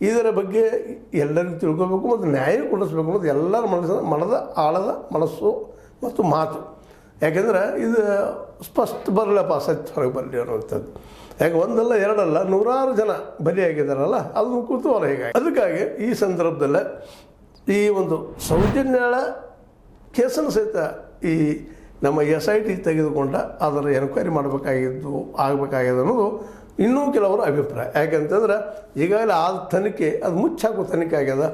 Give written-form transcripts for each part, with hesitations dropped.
ಇದರ ಬಗ್ಗೆ ಎಲ್ಲರಿಗೂ ತಿಳ್ಕೋಬೇಕು ಮತ್ತು ನ್ಯಾಯ ಕೊಡಿಸ್ಬೇಕು ಅನ್ನೋದು ಎಲ್ಲರ ಮನದ ಆಳದ ಮನಸ್ಸು ಮತ್ತು ಮಾತು. ಯಾಕೆಂದ್ರೆ ಇದು ಸ್ಪಷ್ಟ ಬರಲಪ್ಪ, ಸತ್ಯ ಹೊರಗೆ ಬರಲಿ ಅನ್ನುವಂಥದ್ದು. ಯಾಕೆ ಒಂದಲ್ಲ ಎರಡಲ್ಲ ನೂರಾರು ಜನ ಬಲಿಯಾಗಿದ್ದಾರಲ್ಲ, ಅದು ಕುತೂಹಲ ಹೀಗಾಗಿ. ಅದಕ್ಕಾಗಿ ಈ ಸಂದರ್ಭದಲ್ಲೇ ಈ ಒಂದು ಸೌಜನ್ಯಳ ಕೇಸನ್ನು ಸಹಿತ ಈ ನಮ್ಮ SIT ತೆಗೆದುಕೊಂಡ ಅದರ ಎನ್ಕ್ವೈರಿ ಆಗಬೇಕಾಗಿದೆ ಅನ್ನೋದು ಇನ್ನೂ ಕೆಲವರ ಅಭಿಪ್ರಾಯ. ಯಾಕೆಂತಂದ್ರೆ ಈಗಾಗಲೇ ಆ ತನಿಖೆ ಅದು ಮುಚ್ಚಾಕೋ ತನಿಖೆ ಆಗ್ಯದ.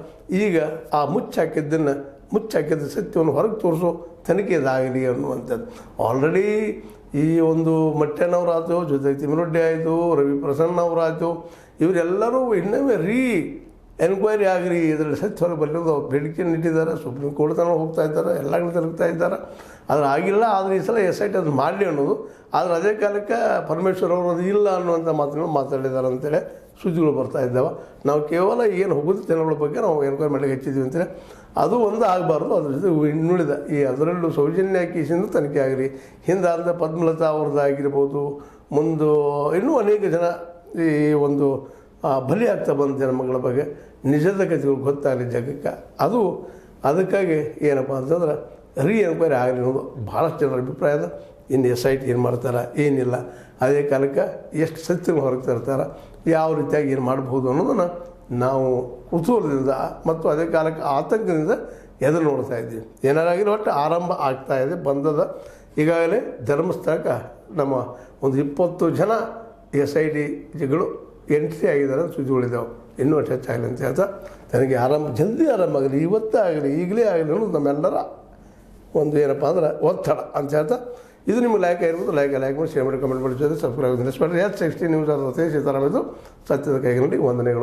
ಈಗ ಆ ಮುಚ್ಚಾಕಿದ್ದ ಸತ್ಯವನ್ನು ಹೊರಗೆ ತೋರಿಸೋ ತನಿಖೆ ಇದಾಗಲಿ ಅನ್ನುವಂಥದ್ದು. ಆಲ್ರೆಡಿ ಈ ಒಂದು ಮಟ್ಟಣ್ಣವರಾಯ್ತು, ಜೊತೆಗೆ ತಿಮ್ಮರೊಡ್ಡಿ ಆಯಿತು, ರವಿ ಪ್ರಸನ್ನ ಅವರಾಯಿತು, ಇವರೆಲ್ಲರೂ ಇನ್ನೊಮ್ಮೆ ಎನ್ಕ್ವೈರಿ ಆಗಲಿ, ಇದರಲ್ಲಿ ಸತ್ಯ ಹೊರಗೆ ಬರಲಿದ್ದು ಬೇಡಿಕೆ ಇಟ್ಟಿದ್ದಾರೆ. ಸುಪ್ರೀಂ ಕೋರ್ಟ್ ತನಕ ಹೋಗ್ತಾ ಇದ್ದಾರೆ, ಎಲ್ಲ ಕಡೆ ತಿರುಗ್ತಾ ಇದ್ದಾರೆ. ಆದರೆ ಆಗಿಲ್ಲ. ಆದರೆ ಈ ಸಲ SIT ಅದು ಮಾಡಲಿ ಅನ್ನೋದು. ಆದರೆ ಅದೇ ಕಾಲಕ್ಕೆ ಪರಮೇಶ್ವರ್ ಅವರು ಅದು ಇಲ್ಲ ಅನ್ನುವಂಥ ಮಾತುಗಳು ಮಾತಾಡಿದ್ದಾರೆ ಅಂತೇಳಿ ಸುದ್ದಿಗಳು ಬರ್ತಾ ಇದ್ದಾವೆ. ನಾವು ಕೇವಲ ಏನು ಹೋಗೋದು ಜನಗಳ ಬಗ್ಗೆ ನಾವು ಎನ್ಕ್ವೈರಿ ಮಾಡಲಿಕ್ಕೆ ಹೆಚ್ಚಿದ್ದೀವಿ ಅಂತೇಳಿ ಅದು ಒಂದು ಆಗಬಾರ್ದು. ಅದ್ರ ಜೊತೆ ಇನ್ನುಳಿದ ಈ ಅದರಲ್ಲೂ ಸೌಜನ್ಯ ಕೇಸಿಂದ ತನಿಖೆ ಆಗಲಿ, ಹಿಂದೆ ಪದ್ಮಲತಾ ಅವ್ರದ್ದಾಗಿರ್ಬೋದು, ಮುಂದೆ ಇನ್ನೂ ಅನೇಕ ಜನ ಈ ಒಂದು ಬಲಿ ಆಗ್ತಾ ಬಂದ ಜನಮಗಳ ಬಗ್ಗೆ ನಿಜದ ಕಥೆಗಳು ಗೊತ್ತಾಗಲಿ ಜಗಕ್ಕೆ. ಅದಕ್ಕಾಗಿ ಏನಪ್ಪ ಅಂತಂದ್ರೆ ಎನ್ಕ್ವೈರಿ ಆಗಲಿ ಅನ್ನೋದು ಭಾಳಷ್ಟು ಜನರ ಅಭಿಪ್ರಾಯ ಅದ. ಇನ್ನು SIT ಏನು ಮಾಡ್ತಾರೆ, ಏನಿಲ್ಲ, ಅದೇ ಕಾಲಕ್ಕೆ ಎಷ್ಟು ಸತ್ಯಗಳು ಹೊರಗೆ ತರ್ತಾರೆ, ಯಾವ ರೀತಿಯಾಗಿ ಏನು ಮಾಡ್ಬೋದು ಅನ್ನೋದನ್ನು ನಾವು ಕುತೂಹಲದಿಂದ ಮತ್ತು ಅದೇ ಕಾಲಕ್ಕೆ ಆತಂಕದಿಂದ ಎದುರು ನೋಡ್ತಾ ಇದ್ದೀವಿ. ಏನಾರಾಗಿರೋ ಒಟ್ಟು ಆರಂಭ ಆಗ್ತಾಯಿದೆ, ಬಂದದ. ಈಗಾಗಲೇ ಧರ್ಮಸ್ಥಳಕ್ಕೆ ನಮ್ಮ ಒಂದು 20 ಜನ SITಗಳು ಎಂಟ್ರಿ ಆಗಿದ್ದಾರೆ ಅಂತ ಸುದ್ದಿಗಳಿದ್ದಾವೆ. ಇನ್ನೂ ಹೆಚ್ಚಾಗಲಿ ಅಂತ ಹೇಳ್ತಾ ನನಗೆ ಜಲ್ದಿ ಆರಂಭ ಆಗಲಿ, ಇವತ್ತೇ ಆಗಲಿ, ಈಗಲೇ ಆಗಲಿ ಅನ್ನೋದು ನಮ್ಮೆಲ್ಲರ ಒಂದು ಏನಪ್ಪ ಅಂದ್ರೆ ಒತ್ತಡ ಅಂತ ಹೇಳ್ತಾ, ಇದು ನಿಮಗೆ ಲೈಕ್ ಆಗಿರ್ಬೋದು. ಲೈಕ್ ಮಾಡಿ, ಶೇರ್ ಮಾಡಿ, ಕಮೆಂಟ್ ಮಾಡಿ, ಜೊತೆ ಸಬ್ಸ್ಕ್ರೈಬ್ ಮಾಡಿ. H60 ನ್ಯೂಸ್ ಸೀತಾರಾಮ್ ಇದು ಸತ್ಯದ ಕೈಗಂಡಿ ವಂದನೆಗಳು.